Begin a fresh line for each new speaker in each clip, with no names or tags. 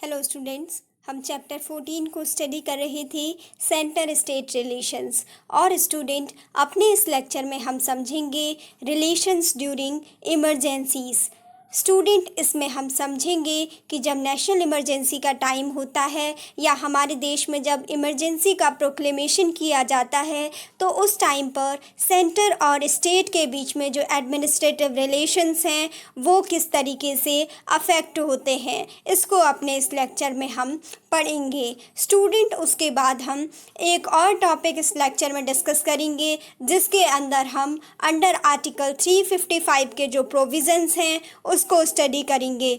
Hello students, हम chapter 14 को study कर रहे थे सेंटर स्टेट रिलेशंस। और स्टूडेंट, अपने इस लेक्चर में हम समझेंगे रिलेशंस ड्यूरिंग इमरजेंसीज। स्टूडेंट, इसमें हम समझेंगे कि जब नेशनल इमरजेंसी का टाइम होता है या हमारे देश में जब इमरजेंसी का प्रोक्लेमेशन किया जाता है तो उस टाइम पर सेंटर और स्टेट के बीच में जो एडमिनिस्ट्रेटिव रिलेशंस हैं वो किस तरीके से अफेक्ट होते हैं, इसको अपने इस लेक्चर में हम पढ़ेंगे। स्टूडेंट, उसके बाद हम एक और टॉपिक इस लेक्चर में डिस्कस करेंगे जिसके अंदर हम अंडर आर्टिकल 355 के जो प्रोविज़न्स हैं उसको स्टडी करेंगे।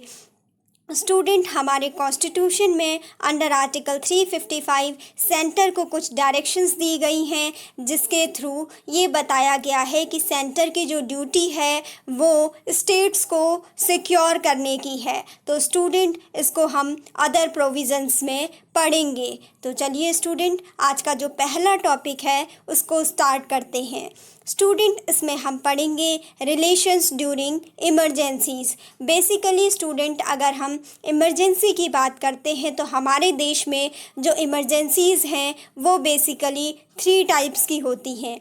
स्टूडेंट, हमारे कॉन्स्टिट्यूशन में अंडर आर्टिकल 355 सेंटर को कुछ डायरेक्शंस दी गई हैं जिसके थ्रू ये बताया गया है कि सेंटर की जो ड्यूटी है वो स्टेट्स को सिक्योर करने की है। तो स्टूडेंट, इसको हम अदर प्रोविज़न्स में पढ़ेंगे। तो चलिए स्टूडेंट, आज का जो पहला टॉपिक है उसको स्टार्ट करते हैं। स्टूडेंट, इसमें हम पढ़ेंगे relations during emergencies. Basically student, अगर हम इमरजेंसी की बात करते हैं तो हमारे देश में जो इमरजेंसीज हैं वो बेसिकली 3 टाइप्स की होती हैं,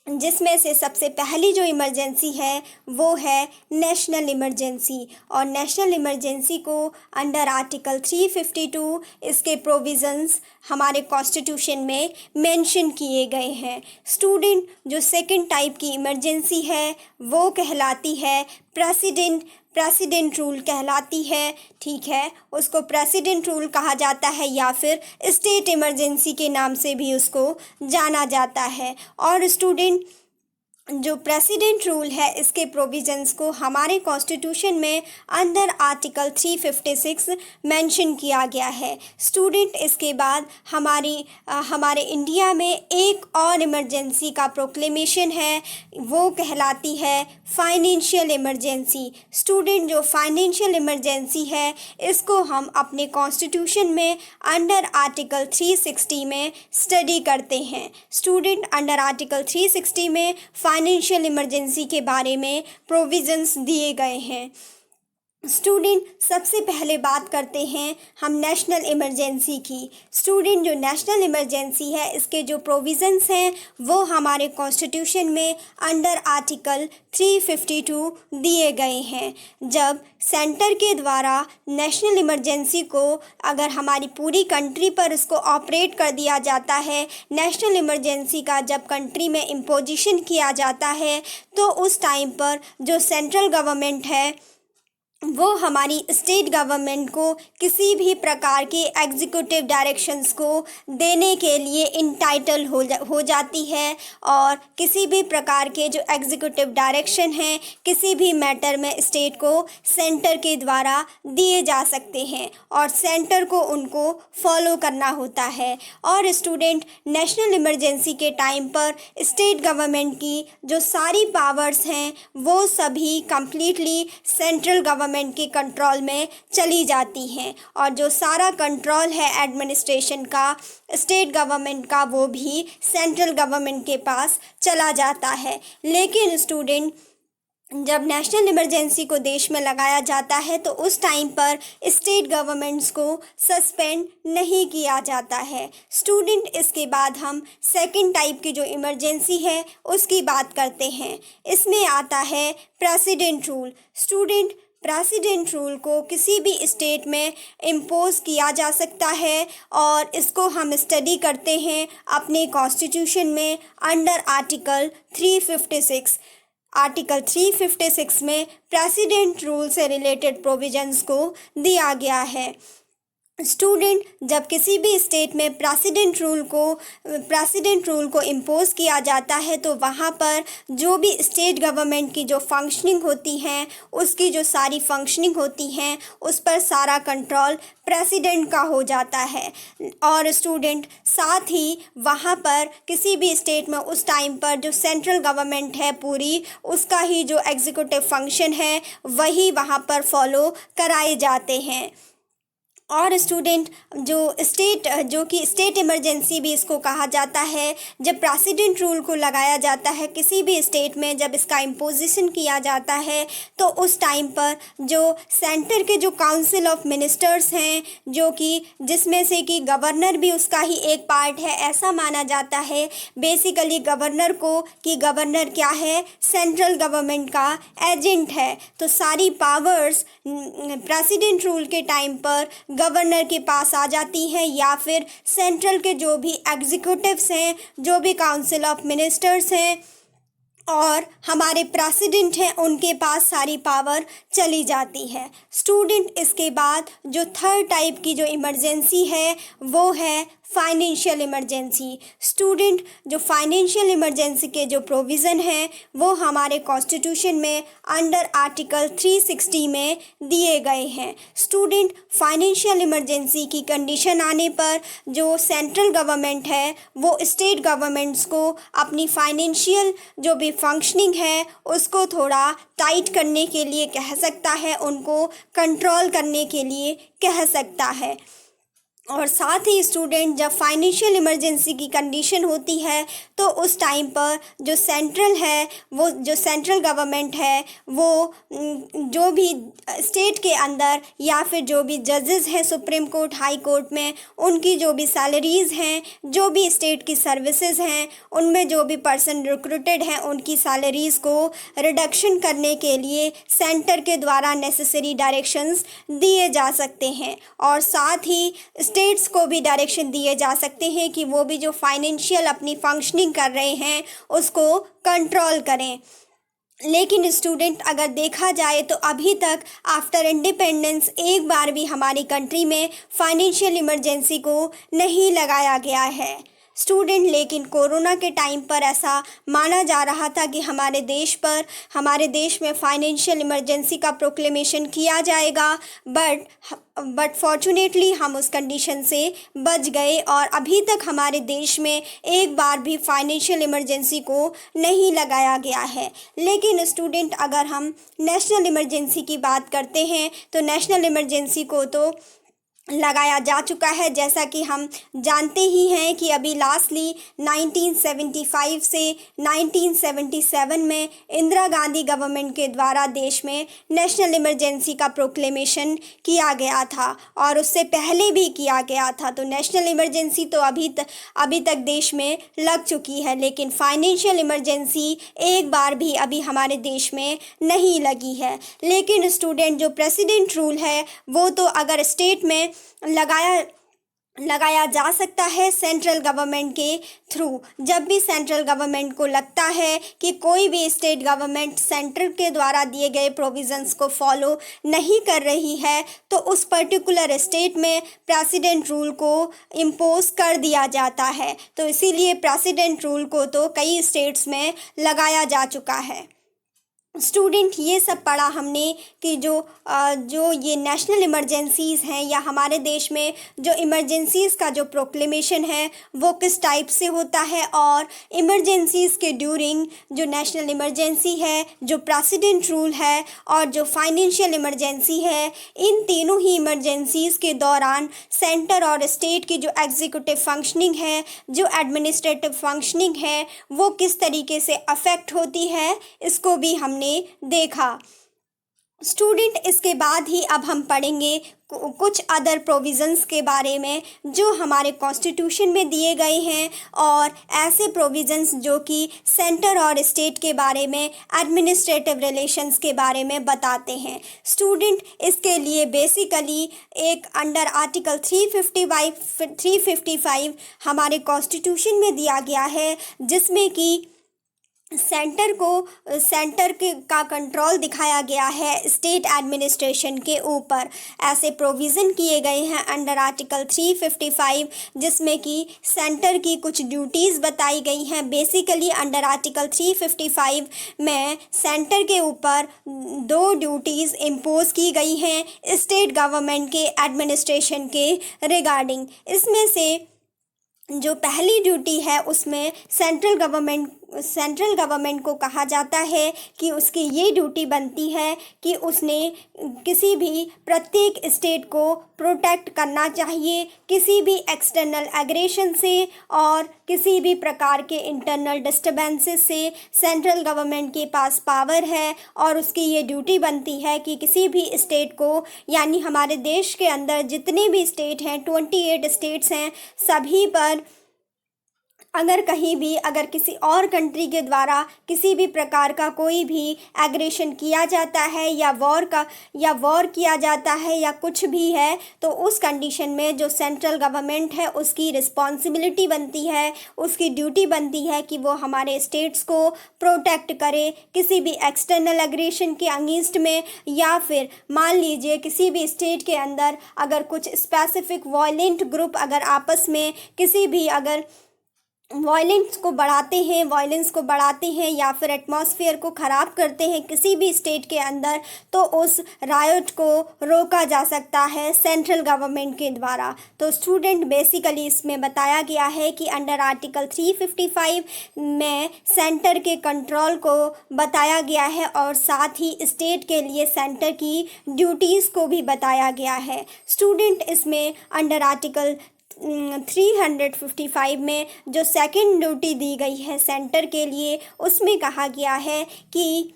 जिसमें से सबसे पहली जो इमरजेंसी है वो है नेशनल इमरजेंसी। और नेशनल इमरजेंसी को अंडर आर्टिकल 352 इसके प्रोविज़न्स हमारे कॉन्स्टिट्यूशन में मेंशन किए गए हैं। स्टूडेंट, जो सेकंड टाइप की इमरजेंसी है वो कहलाती है प्रेसिडेंट रूल कहलाती है। ठीक है, उसको प्रेसिडेंट रूल कहा जाता है या फिर स्टेट इमरजेंसी के नाम से भी उसको जाना जाता है। और स्टूडेंट, जो प्रेसिडेंट रूल है इसके प्रोविज़न्स को हमारे कॉन्स्टिट्यूशन में अंडर आर्टिकल 356 मेंशन किया गया है। स्टूडेंट, इसके बाद हमारे इंडिया में एक और इमरजेंसी का प्रोक्लेमेशन है, वो कहलाती है फाइनेंशियल इमरजेंसी। स्टूडेंट, जो फाइनेंशियल इमरजेंसी है इसको हम अपने कॉन्स्टिट्यूशन में अंडर आर्टिकल 360 में स्टडी करते हैं। स्टूडेंट, अंडर आर्टिकल 360 में फाइनेंशियल इमरजेंसी के बारे में प्रोविज़न्स दिए गए हैं। स्टूडेंट, सबसे पहले बात करते हैं हम नेशनल इमरजेंसी की। स्टूडेंट, जो नेशनल इमरजेंसी है इसके जो प्रोविज़न्स हैं वो हमारे कॉन्स्टिट्यूशन में अंडर आर्टिकल 352 दिए गए हैं। जब सेंटर के द्वारा नेशनल इमरजेंसी को अगर हमारी पूरी कंट्री पर इसको ऑपरेट कर दिया जाता है, नेशनल इमरजेंसी का जब कंट्री में इम्पोजिशन किया जाता है तो उस टाइम पर जो सेंट्रल गवर्नमेंट है वो हमारी स्टेट गवर्नमेंट को किसी भी प्रकार के एग्जीक्यूटिव डायरेक्शंस को देने के लिए इंटाइटल हो जाती है। और किसी भी प्रकार के जो एग्जीक्यूटिव डायरेक्शन हैं किसी भी मैटर में स्टेट को सेंटर के द्वारा दिए जा सकते हैं और सेंटर को उनको फॉलो करना होता है। और स्टूडेंट, नेशनल इमरजेंसी के टाइम पर स्टेट गवर्नमेंट की जो सारी पावर्स हैं वो सभी कंप्लीटली सेंट्रल गवर्नमेंट के कंट्रोल में चली जाती हैं और जो सारा कंट्रोल है एडमिनिस्ट्रेशन का स्टेट गवर्नमेंट का वो भी सेंट्रल गवर्नमेंट के पास चला जाता है। लेकिन स्टूडेंट, जब नेशनल इमरजेंसी को देश में लगाया जाता है तो उस टाइम पर स्टेट गवर्नमेंट्स को सस्पेंड नहीं किया जाता है। स्टूडेंट, इसके बाद हम सेकंड टाइप की जो इमरजेंसी है उसकी बात करते हैं। इसमें आता है president rule. Student, president rule को किसी भी स्टेट में इम्पोज किया जा सकता है और इसको हम स्टडी करते हैं अपने कॉन्स्टिट्यूशन में अंडर आर्टिकल 356। आर्टिकल 356 में प्रेसिडेंट रूल से रिलेटेड प्रोविजंस को दिया गया है। स्टूडेंट, जब किसी भी स्टेट में प्रेसिडेंट रूल को इम्पोज किया जाता है तो वहाँ पर जो भी स्टेट गवर्नमेंट की जो फंक्शनिंग होती हैं उसकी जो सारी फंक्शनिंग होती हैं उस पर सारा कंट्रोल प्रेसिडेंट का हो जाता है। और स्टूडेंट, साथ ही वहाँ पर किसी भी स्टेट में उस टाइम पर जो सेंट्रल गवर्नमेंट है पूरी उसका ही जो एग्जीक्यूटिव फंक्शन है वही वहाँ पर फॉलो कराए जाते हैं। और स्टूडेंट जो कि स्टेट इमरजेंसी भी इसको कहा जाता है, जब प्रेसिडेंट रूल को लगाया जाता है किसी भी स्टेट में, जब इसका इम्पोजिशन किया जाता है तो उस टाइम पर जो सेंटर के जो काउंसिल ऑफ मिनिस्टर्स हैं, जो कि जिसमें से कि गवर्नर भी उसका ही एक पार्ट है, ऐसा माना जाता है बेसिकली गवर्नर को, कि गवर्नर क्या है, सेंट्रल गवर्नमेंट का एजेंट है। तो सारी पावर्स प्रेसिडेंट रूल के टाइम पर गवर्नर के पास आ जाती हैं, या फिर सेंट्रल के जो भी एग्जीक्यूटिव्स हैं, जो भी काउंसिल ऑफ मिनिस्टर्स हैं और हमारे प्रेसिडेंट हैं, उनके पास सारी पावर चली जाती है। स्टूडेंट इसके बाद जो थर्ड टाइप की जो इमरजेंसी है वो है फाइनेंशियल इमरजेंसी। स्टूडेंट जो फाइनेंशियल इमरजेंसी के जो प्रोविज़न हैं वो हमारे कॉन्स्टिट्यूशन में अंडर आर्टिकल 360 में दिए गए हैं। स्टूडेंट फाइनेंशियल इमरजेंसी की कंडीशन आने पर जो सेंट्रल गवर्नमेंट है वो स्टेट गवर्नमेंट्स को अपनी फाइनेंशियल जो भी फंक्शनिंग है उसको थोड़ा टाइट करने के लिए कह सकता है, उनको कंट्रोल करने के लिए कह सकता है। और साथ ही स्टूडेंट जब फाइनेंशियल इमरजेंसी की कंडीशन होती है तो उस टाइम पर जो सेंट्रल गवर्नमेंट है वो जो भी स्टेट के अंदर या फिर जो भी जजेस हैं सुप्रीम कोर्ट, हाई कोर्ट में, उनकी जो भी सैलरीज़ हैं, जो भी स्टेट की सर्विसेज हैं, उनमें जो भी पर्सन रिक्रूटेड हैं उनकी सैलरीज़ को रिडक्शन करने के लिए सेंटर के द्वारा नेसेसरी डायरेक्शंस दिए जा सकते हैं। और साथ ही स्टेट्स को भी डायरेक्शन दिए जा सकते हैं कि वो भी जो फाइनेंशियल अपनी फंक्शनिंग कर रहे हैं उसको कंट्रोल करें। लेकिन स्टूडेंट अगर देखा जाए तो अभी तक आफ्टर इंडिपेंडेंस एक बार भी हमारी कंट्री में फाइनेंशियल इमरजेंसी को नहीं लगाया गया है स्टूडेंट। लेकिन कोरोना के टाइम पर ऐसा माना जा रहा था कि हमारे देश में फाइनेंशियल इमरजेंसी का प्रोक्लेमेशन किया जाएगा, बट फॉर्चुनेटली हम उस कंडीशन से बच गए और अभी तक हमारे देश में एक बार भी फाइनेंशियल इमरजेंसी को नहीं लगाया गया है। लेकिन स्टूडेंट अगर हम नेशनल इमरजेंसी की बात करते हैं तो नेशनल इमरजेंसी को तो लगाया जा चुका है, जैसा कि हम जानते ही हैं कि अभी लास्टली 1975 से 1977 में इंदिरा गांधी गवर्नमेंट के द्वारा देश में नेशनल इमरजेंसी का प्रोक्लेमेशन किया गया था और उससे पहले भी किया गया था। तो नेशनल इमरजेंसी तो अभी तक देश में लग चुकी है, लेकिन फाइनेंशियल इमरजेंसी एक बार भी अभी हमारे देश में नहीं लगी है। लेकिन स्टूडेंट जो प्रेसिडेंट रूल है वो तो अगर स्टेट में लगाया जा सकता है सेंट्रल गवर्नमेंट के थ्रू। जब भी सेंट्रल गवर्नमेंट को लगता है कि कोई भी स्टेट गवर्नमेंट सेंटर के द्वारा दिए गए प्रोविजंस को फॉलो नहीं कर रही है तो उस पर्टिकुलर स्टेट में प्रेसिडेंट रूल को इम्पोज कर दिया जाता है। तो इसीलिए प्रेसिडेंट रूल को तो कई स्टेट्स में लगाया जा चुका है। स्टूडेंट ये सब पढ़ा हमने कि जो ये नेशनल इमरजेंसीज़ हैं या हमारे देश में जो इमरजेंसीज़ का जो प्रोक्लेमेशन है वो किस टाइप से होता है, और इमरजेंसीज़ के ड्यूरिंग जो नेशनल इमरजेंसी है, जो प्रेसिडेंट रूल है और जो फाइनेंशियल इमरजेंसी है, इन तीनों ही इमरजेंसीज़ के दौरान सेंटर और स्टेट की जो एग्जीक्यूटिव फंक्शनिंग है, जो एडमिनिस्ट्रेटिव फंक्शनिंग है, वो किस तरीके से अफेक्ट होती है, इसको भी हमने देखा। स्टूडेंट इसके बाद ही अब हम पढ़ेंगे कुछ अदर प्रोविज़न्स के बारे में जो हमारे कॉन्स्टिट्यूशन में दिए गए हैं, और ऐसे प्रोविज़न्स जो कि सेंटर और स्टेट के बारे में, एडमिनिस्ट्रेटिव रिलेशंस के बारे में बताते हैं। स्टूडेंट इसके लिए बेसिकली एक अंडर आर्टिकल 355 हमारे कॉन्स्टिट्यूशन में दिया गया है, जिसमें कि सेंटर का कंट्रोल दिखाया गया है स्टेट एडमिनिस्ट्रेशन के ऊपर। ऐसे प्रोविज़न किए गए हैं अंडर आर्टिकल 355 जिसमें कि सेंटर की कुछ ड्यूटीज़ बताई गई हैं। बेसिकली अंडर आर्टिकल 355 में सेंटर के ऊपर 2 ड्यूटीज़ इम्पोज की गई हैं स्टेट गवर्नमेंट के एडमिनिस्ट्रेशन के रिगार्डिंग। इसमें से जो पहली ड्यूटी है उसमें सेंट्रल गवर्नमेंट सेंट्रल गवर्नमेंट को कहा जाता है कि उसकी ये ड्यूटी बनती है कि उसने किसी भी प्रत्येक स्टेट को प्रोटेक्ट करना चाहिए किसी भी एक्सटर्नल एग्रेशन से और किसी भी प्रकार के इंटरनल डिस्टर्बेंसेस से। सेंट्रल गवर्नमेंट के पास पावर है और उसकी ये ड्यूटी बनती है कि किसी भी स्टेट को, यानी हमारे देश के अंदर जितने भी स्टेट हैं, 28 स्टेट्स हैं, सभी पर अगर कहीं भी अगर किसी और कंट्री के द्वारा किसी भी प्रकार का कोई भी एग्रेशन किया जाता है या वॉर किया जाता है या कुछ भी है, तो उस कंडीशन में जो सेंट्रल गवर्नमेंट है उसकी रिस्पॉन्सिबिलिटी बनती है, उसकी ड्यूटी बनती है कि वो हमारे स्टेट्स को प्रोटेक्ट करे किसी भी एक्सटर्नल एग्रेशन के अगेंस्ट में। या फिर मान लीजिए किसी भी स्टेट के अंदर अगर कुछ स्पेसिफिक वायलेंट ग्रुप अगर आपस में किसी भी अगर वायलेंस को बढ़ाते हैं या फिर एटमॉस्फेयर को ख़राब करते हैं किसी भी स्टेट के अंदर, तो उस रायोट को रोका जा सकता है सेंट्रल गवर्नमेंट के द्वारा। तो स्टूडेंट बेसिकली इसमें बताया गया है कि अंडर आर्टिकल 355 में सेंटर के कंट्रोल को बताया गया है और साथ ही स्टेट के लिए सेंटर की ड्यूटीज़ को भी बताया गया है। स्टूडेंट इसमें अंडर आर्टिकल 355 में जो सेकंड ड्यूटी दी गई है सेंटर के लिए, उसमें कहा गया है कि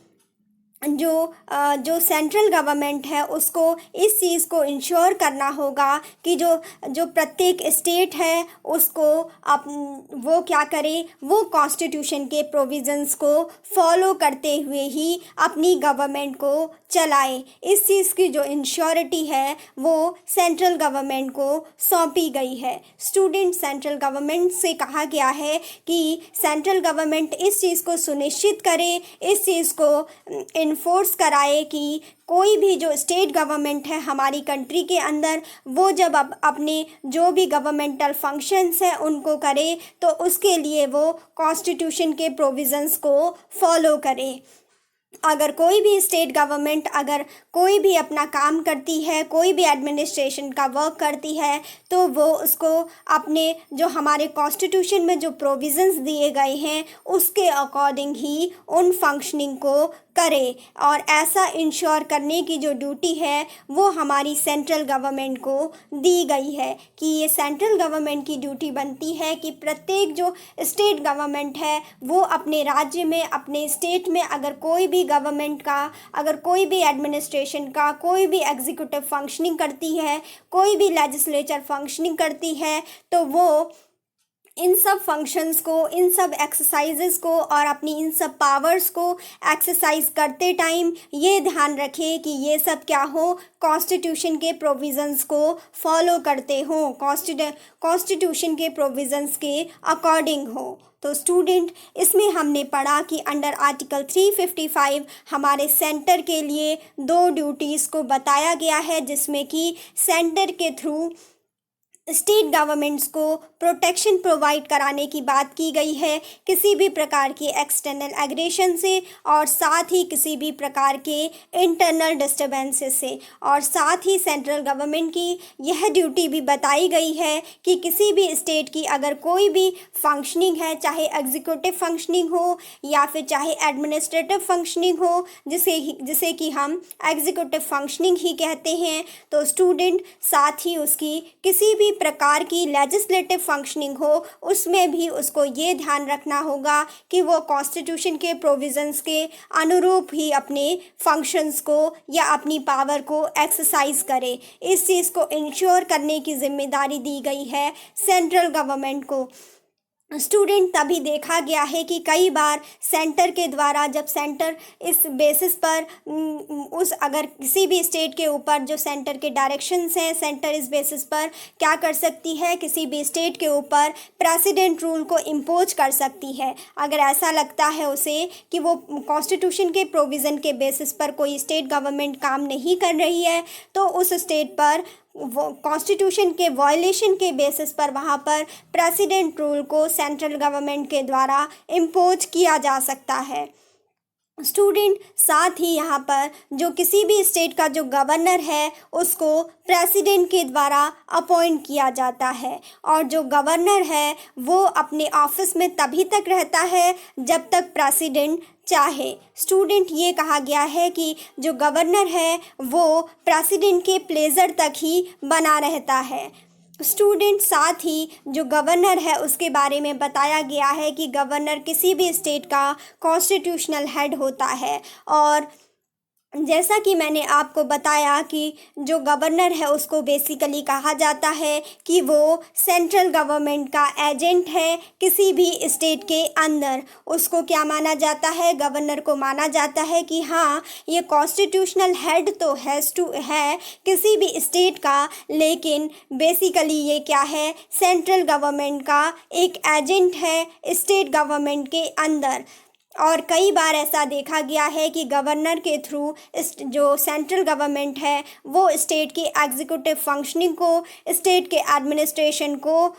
जो सेंट्रल गवर्नमेंट है उसको इस चीज़ को इंश्योर करना होगा कि जो प्रत्येक स्टेट है उसको वो क्या करे, वो कॉन्स्टिट्यूशन के प्रोविज़न्स को फॉलो करते हुए ही अपनी गवर्नमेंट को चलाए। इस चीज़ की जो इंश्योरिटी है वो सेंट्रल गवर्नमेंट को सौंपी गई है। स्टूडेंट सेंट्रल गवर्नमेंट से कहा गया है कि सेंट्रल गवर्नमेंट इस चीज़ को सुनिश्चित करे, इस चीज़ को इन्फोर्स कराए कि कोई भी जो स्टेट गवर्नमेंट है हमारी कंट्री के अंदर, वो जब अपने जो भी गवर्नमेंटल फंक्शंस हैं उनको करे तो उसके लिए वो कॉन्स्टिट्यूशन के प्रोविज़न्स को फॉलो करे। अगर कोई भी स्टेट गवर्नमेंट अगर कोई भी अपना काम करती है, कोई भी एडमिनिस्ट्रेशन का वर्क करती है, तो वो उसको अपने जो हमारे कॉन्स्टिट्यूशन में जो प्रोविज़न्स दिए गए हैं उसके अकॉर्डिंग ही उन फंक्शनिंग को करे। और ऐसा इंश्योर करने की जो ड्यूटी है वो हमारी सेंट्रल गवर्नमेंट को दी गई है कि ये सेंट्रल गवर्नमेंट की ड्यूटी बनती है कि प्रत्येक जो स्टेट गवर्नमेंट है वो अपने राज्य में, अपने स्टेट में अगर कोई भी गवर्नमेंट का, अगर कोई भी एडमिनिस्ट्रेशन का, कोई भी एग्जीक्यूटिव फंक्शनिंग करती है, कोई भी लेजिस्लेचर फंक्शनिंग करती है, तो वो इन सब फंक्शंस को, इन सब एक्सरसाइजेस को और अपनी इन सब पावर्स को एक्सरसाइज करते टाइम ये ध्यान रखें कि ये सब क्या हो, कॉन्स्टिट्यूशन के प्रोविज़न्स को फॉलो करते हों, कॉन्स्टिट्यूशन के प्रोविज़न्स के अकॉर्डिंग हो। तो स्टूडेंट इसमें हमने पढ़ा कि अंडर आर्टिकल 355 हमारे सेंटर के लिए 2 ड्यूटीज़ को बताया गया है, जिसमें कि सेंटर के थ्रू स्टेट गवर्नमेंट्स को प्रोटेक्शन प्रोवाइड कराने की बात की गई है किसी भी प्रकार की एक्सटर्नल एग्रेशन से और साथ ही किसी भी प्रकार के इंटरनल डिस्टर्बेंसेस से। और साथ ही सेंट्रल गवर्नमेंट की यह ड्यूटी भी बताई गई है कि किसी भी स्टेट की अगर कोई भी फंक्शनिंग है, चाहे एग्जीक्यूटिव फंक्शनिंग हो या फिर चाहे एडमिनिस्ट्रेटिव फंक्शनिंग हो, जिसे कि हम एग्जीक्यूटिव फंक्शनिंग ही कहते हैं, तो स्टूडेंट साथ ही उसकी किसी भी प्रकार की लेजिस्लेटिव फंक्शनिंग हो उसमें भी उसको ये ध्यान रखना होगा कि वो कॉन्स्टिट्यूशन के प्रोविज़न्स के अनुरूप ही अपने फंक्शंस को या अपनी पावर को एक्सरसाइज करे। इस चीज़ को इंश्योर करने की जिम्मेदारी दी गई है सेंट्रल गवर्नमेंट को। स्टूडेंट तभी देखा गया है कि कई बार सेंटर के द्वारा जब सेंटर इस बेसिस पर उस अगर किसी भी स्टेट के ऊपर जो सेंटर के डायरेक्शंस हैं, सेंटर इस बेसिस पर क्या कर सकती है, किसी भी स्टेट के ऊपर प्रेसिडेंट रूल को इम्पोज कर सकती है। अगर ऐसा लगता है उसे कि वो कॉन्स्टिट्यूशन के प्रोविज़न के बेसिस पर कोई स्टेट गवर्नमेंट काम नहीं कर रही है, तो उस स्टेट पर वो कॉन्स्टिट्यूशन के वायलेशन के बेसिस पर वहाँ पर प्रेसिडेंट रूल को सेंट्रल गवर्नमेंट के द्वारा इम्पोज किया जा सकता है। स्टूडेंट साथ ही यहाँ पर जो किसी भी स्टेट का जो गवर्नर है उसको प्रेसिडेंट के द्वारा अपॉइंट किया जाता है, और जो गवर्नर है वो अपने ऑफिस में तभी तक रहता है जब तक प्रेसिडेंट चाहे। स्टूडेंट ये कहा गया है कि जो गवर्नर है वो प्रेसिडेंट के प्लेजर तक ही बना रहता है। स्टूडेंट साथ ही जो गवर्नर है उसके बारे में बताया गया है कि गवर्नर किसी भी स्टेट का कॉन्स्टिट्यूशनल हेड होता है, और जैसा कि मैंने आपको बताया कि जो गवर्नर है उसको बेसिकली कहा जाता है कि वो सेंट्रल गवर्नमेंट का एजेंट है किसी भी स्टेट के अंदर। उसको क्या माना जाता है, गवर्नर को माना जाता है कि हाँ ये कॉन्स्टिट्यूशनल हेड तो है किसी भी स्टेट का, लेकिन बेसिकली ये क्या है, सेंट्रल गवर्नमेंट का एक एजेंट है स्टेट गवर्नमेंट के अंदर। और कई बार ऐसा देखा गया है कि गवर्नर के थ्रू जो सेंट्रल गवर्नमेंट है वो स्टेट की एग्जीक्यूटिव फंक्शनिंग को, स्टेट के एडमिनिस्ट्रेशन को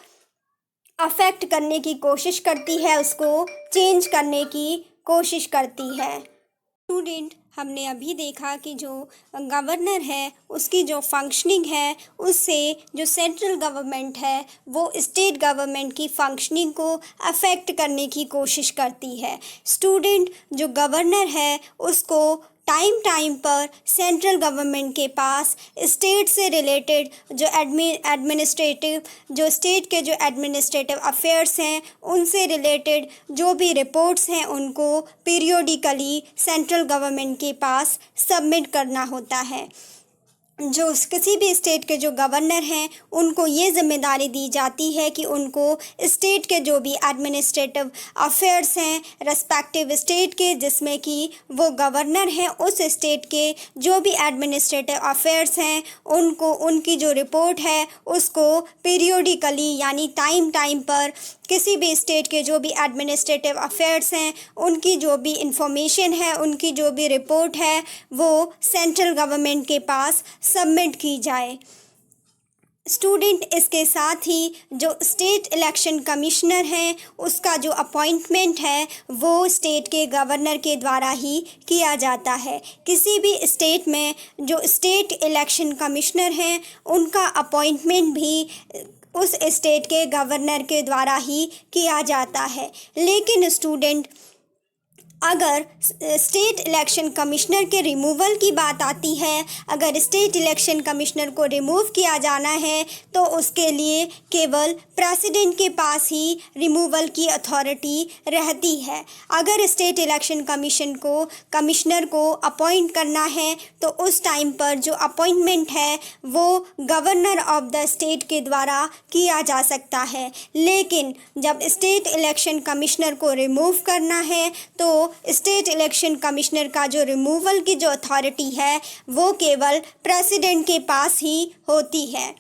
अफेक्ट करने की कोशिश करती है, उसको चेंज करने की कोशिश करती है। स्टूडेंट हमने अभी देखा कि जो गवर्नर है उसकी जो फंक्शनिंग है उससे जो सेंट्रल गवर्नमेंट है वो स्टेट गवर्नमेंट की फंक्शनिंग को अफेक्ट करने की कोशिश करती है। स्टूडेंट जो गवर्नर है उसको टाइम पर सेंट्रल गवर्नमेंट के पास स्टेट से रिलेटेड जो स्टेट के जो एडमिनिस्ट्रेटिव अफेयर्स हैं उनसे रिलेटेड जो भी रिपोर्ट्स हैं उनको पीरियोडिकली सेंट्रल गवर्नमेंट के पास सबमिट करना होता है। जो किसी भी स्टेट के जो गवर्नर हैं उनको ये जिम्मेदारी दी जाती है कि उनको स्टेट के जो भी एडमिनिस्ट्रेटिव अफेयर्स हैं रेस्पेक्टिव स्टेट के, जिसमें कि वो गवर्नर हैं उस स्टेट के जो भी एडमिनिस्ट्रेटिव अफेयर्स हैं उनको, उनकी जो रिपोर्ट है उसको पीरियोडिकली यानी टाइम पर किसी भी स्टेट के जो भी एडमिनिस्ट्रेटिव अफेयर्स हैं उनकी जो भी इंफॉर्मेशन है, उनकी जो भी रिपोर्ट है वो सेंट्रल गवर्नमेंट के पास सबमिट की जाए। स्टूडेंट इसके साथ ही जो स्टेट इलेक्शन कमिश्नर हैं उसका जो अपॉइंटमेंट है वो स्टेट के गवर्नर के द्वारा ही किया जाता है। किसी भी स्टेट में जो स्टेट इलेक्शन कमिश्नर हैं उनका अपॉइंटमेंट भी उस स्टेट के गवर्नर के द्वारा ही किया जाता है। लेकिन स्टूडेंट अगर स्टेट इलेक्शन कमिश्नर के रिमूवल की बात आती है, अगर स्टेट इलेक्शन कमिश्नर को रिमूव किया जाना है तो उसके लिए केवल प्रेसिडेंट के पास ही रिमूवल की अथॉरिटी रहती है। अगर स्टेट इलेक्शन कमिश्नर को अपॉइंट करना है तो उस टाइम पर जो अपॉइंटमेंट है वो गवर्नर ऑफ द स्टेट के द्वारा किया जा सकता है। लेकिन जब स्टेट इलेक्शन कमिश्नर को रिमूव करना है तो स्टेट इलेक्शन कमिश्नर का जो रिमूवल की जो अथॉरिटी है वो केवल प्रेसिडेंट के पास ही होती है।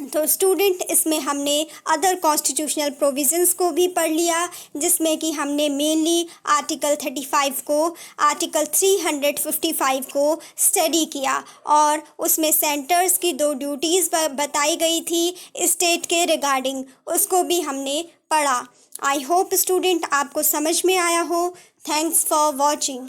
तो स्टूडेंट इसमें हमने अदर कॉन्स्टिट्यूशनल प्रोविजंस को भी पढ़ लिया, जिसमें कि हमने मेनली आर्टिकल 35 को, आर्टिकल 355 को स्टडी किया, और उसमें सेंटर्स की 2 ड्यूटीज़ बताई गई थी स्टेट के रिगार्डिंग, उसको भी हमने पढ़ा। आई होप स्टूडेंट आपको समझ में आया हो। Thanks for watching.